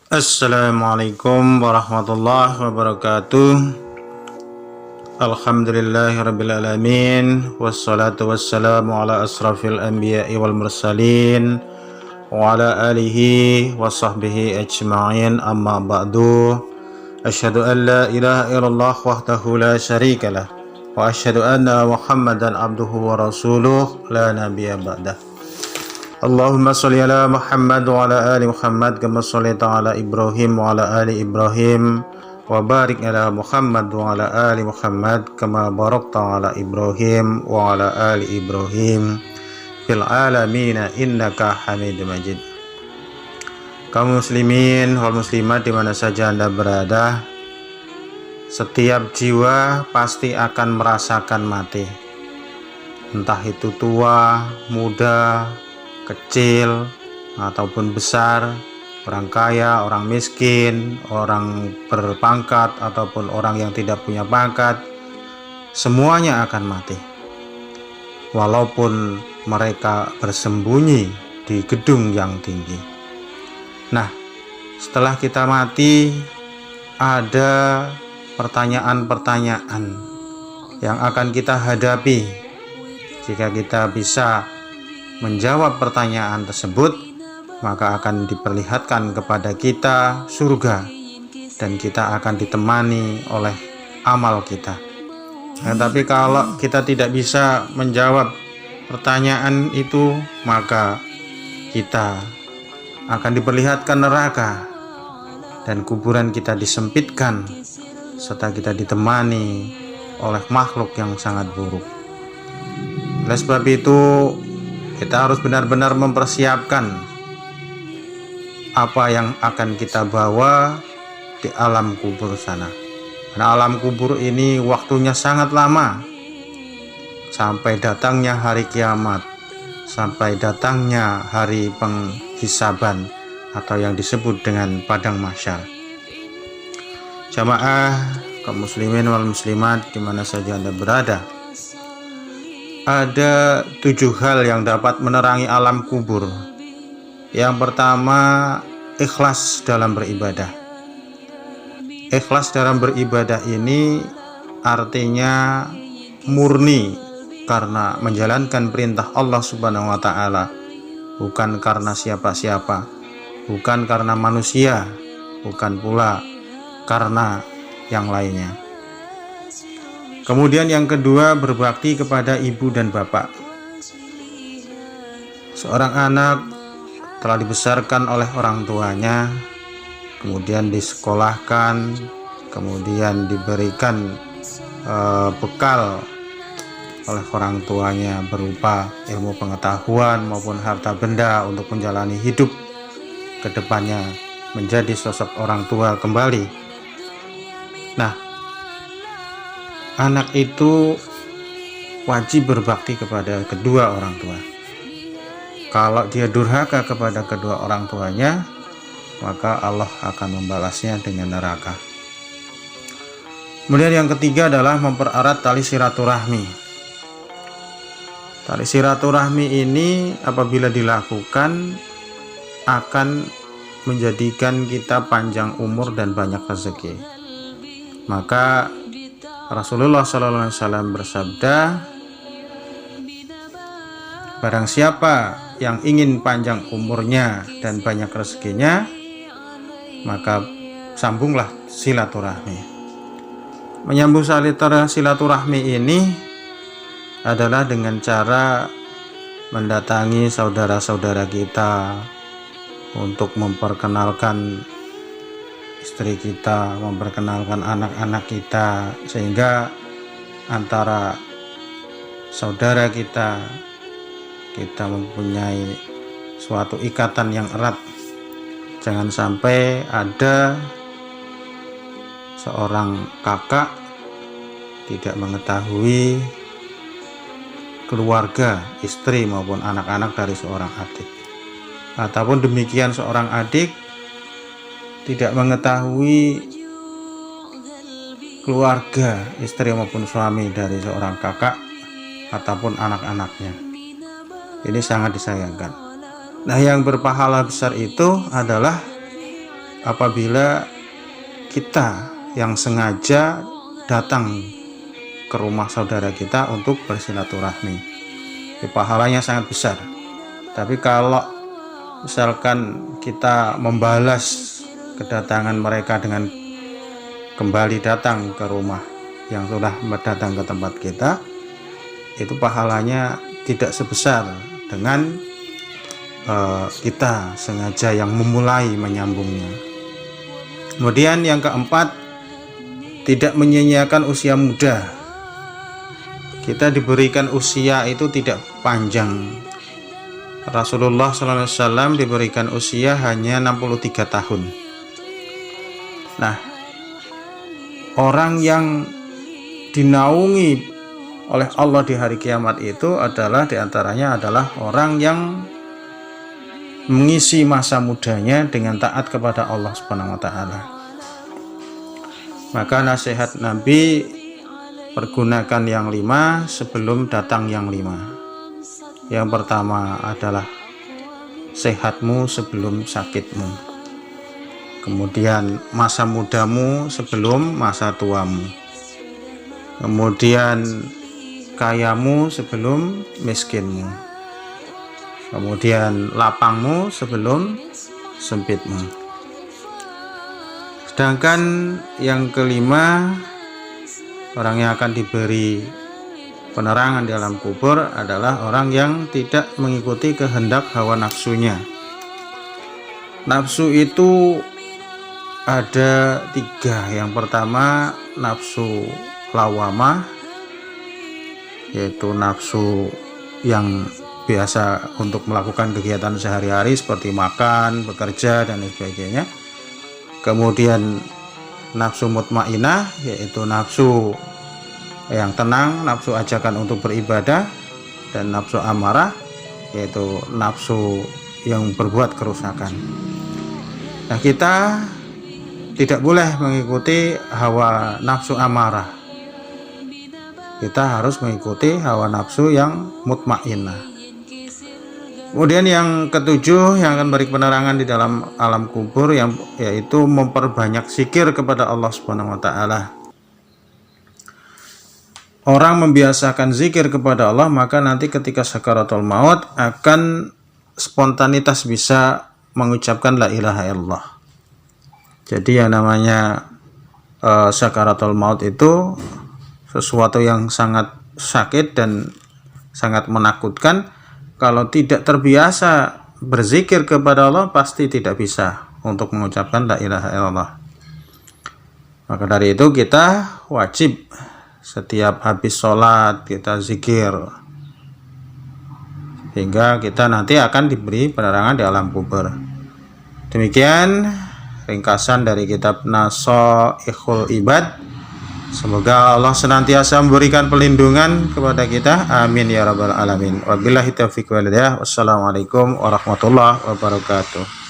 Assalamualaikum warahmatullahi wabarakatuh. Alhamdulillahirabbil alamin, wassalatu wassalamu ala asrafil anbiya'i wal mursalin wa ala alihi wa sahbihi ajma'in, amma ba'du. Asyhadu an la ilaha illallah wahdahu la syarikalah wa asyhadu anna Muhammadan abduhu wa rasuluh la nabiyya ba'dah. Allahumma sholli ala Muhammad wa ala ali Muhammad kama shallaita ala Ibrahim wa ala ali Ibrahim wa barik ala Muhammad wa ala ali Muhammad kama barakta ala Ibrahim wa ala ali Ibrahim fil alamin innaka Hamidum Majid. Kaum muslimin wal muslimat dimana saja Anda berada, setiap jiwa pasti akan merasakan mati, entah itu tua, muda, kecil ataupun besar, orang kaya, orang miskin, orang berpangkat ataupun orang yang tidak punya pangkat, semuanya akan mati. Walaupun mereka bersembunyi di gedung yang tinggi. Nah, setelah kita mati, ada pertanyaan-pertanyaan yang akan kita hadapi. Jika kita bisa menjawab pertanyaan tersebut, maka akan diperlihatkan kepada kita surga dan kita akan ditemani oleh amal kita. Tapi kalau kita tidak bisa menjawab pertanyaan itu, maka kita akan diperlihatkan neraka dan kuburan kita disempitkan serta kita ditemani oleh makhluk yang sangat buruk. Oleh sebab itu, kita harus benar-benar mempersiapkan apa yang akan kita bawa di alam kubur sana. Karena alam kubur ini waktunya sangat lama, sampai datangnya hari kiamat, sampai datangnya hari penghisaban atau yang disebut dengan padang mahsyar. Jamaah kaum muslimin wal muslimat dimana saja Anda berada, ada 7 hal yang dapat menerangi alam kubur. Yang pertama, ikhlas dalam beribadah. Ikhlas dalam beribadah ini artinya murni karena menjalankan perintah Allah Subhanahu wa taala, bukan karena siapa-siapa, bukan karena manusia, bukan pula karena yang lainnya. Kemudian yang kedua, berbakti kepada ibu dan bapak. Seorang anak telah dibesarkan oleh orang tuanya, kemudian disekolahkan, kemudian diberikan bekal oleh orang tuanya berupa ilmu pengetahuan maupun harta benda untuk menjalani hidup ke depannya menjadi sosok orang tua kembali. Nah, anak itu wajib berbakti kepada kedua orang tua. Kalau dia durhaka kepada kedua orang tuanya, maka Allah akan membalasnya dengan neraka. Kemudian yang ketiga adalah mempererat tali silaturahmi. Tali silaturahmi ini apabila dilakukan akan menjadikan kita panjang umur dan banyak rezeki. Maka Rasulullah SAW bersabda, barang siapa yang ingin panjang umurnya dan banyak rezekinya, maka sambunglah silaturahmi. Menyambung silaturahmi ini adalah dengan cara mendatangi saudara-saudara kita untuk memperkenalkan istri kita, memperkenalkan anak-anak kita, sehingga antara saudara kita mempunyai suatu ikatan yang erat. Jangan sampai ada seorang kakak tidak mengetahui keluarga, istri maupun anak-anak dari seorang adik, ataupun demikian seorang adik tidak mengetahui keluarga, istri maupun suami dari seorang kakak ataupun anak-anaknya. Ini sangat disayangkan. Nah, yang berpahala besar itu adalah apabila kita yang sengaja datang ke rumah saudara kita untuk bersilaturahmi. Pahalanya sangat besar. Tapi kalau misalkan kita membalas kedatangan mereka dengan kembali datang ke rumah yang sudah datang ke tempat kita, itu pahalanya tidak sebesar dengan kita sengaja yang memulai menyambungnya. Kemudian yang keempat, tidak menyia-nyiakan usia muda. Kita diberikan usia itu tidak panjang. Rasulullah SAW diberikan usia hanya 63 tahun. Nah, orang yang dinaungi oleh Allah di hari kiamat itu adalah diantaranya adalah orang yang mengisi masa mudanya dengan taat kepada Allah Subhanahu wa Ta'ala. Maka nasihat Nabi, pergunakan yang 5 sebelum datang yang 5. Yang pertama adalah sehatmu sebelum sakitmu. Kemudian masa mudamu sebelum masa tuamu. Kemudian kayamu sebelum miskinmu. Kemudian lapangmu sebelum sempitmu. Sedangkan yang kelima, orang yang akan diberi penerangan di alam kubur adalah orang yang tidak mengikuti kehendak hawa nafsunya. Nafsu itu ada 3. Yang pertama nafsu lawamah, yaitu nafsu yang biasa untuk melakukan kegiatan sehari-hari seperti makan, bekerja, dan lain sebagainya. Kemudian nafsu mutmainah, yaitu nafsu yang tenang, nafsu ajakan untuk beribadah. Dan nafsu amarah, yaitu nafsu yang berbuat kerusakan. Nah, kita tidak boleh mengikuti hawa nafsu amarah. Kita harus mengikuti hawa nafsu yang mutmainnah. Kemudian yang ketujuh yang akan beri penerangan di dalam alam kubur, yaitu memperbanyak zikir kepada Allah Subhanahu wa Ta'ala. Orang membiasakan zikir kepada Allah, maka nanti ketika sakaratul maut akan spontanitas bisa mengucapkan la ilaha illallah. Jadi yang namanya sakaratul maut itu sesuatu yang sangat sakit dan sangat menakutkan. Kalau tidak terbiasa berzikir kepada Allah, pasti tidak bisa untuk mengucapkan la ilaha illallah. Maka dari itu kita wajib setiap habis sholat kita zikir, hingga kita nanti akan diberi penerangan di alam kubur. Demikian ringkasan dari kitab Nashaikhul Ibad. Semoga Allah senantiasa memberikan perlindungan kepada kita. Amin ya rabbal alamin. Wabillahi taufiq wal hidayah. Wassalamualaikum warahmatullahi wabarakatuh.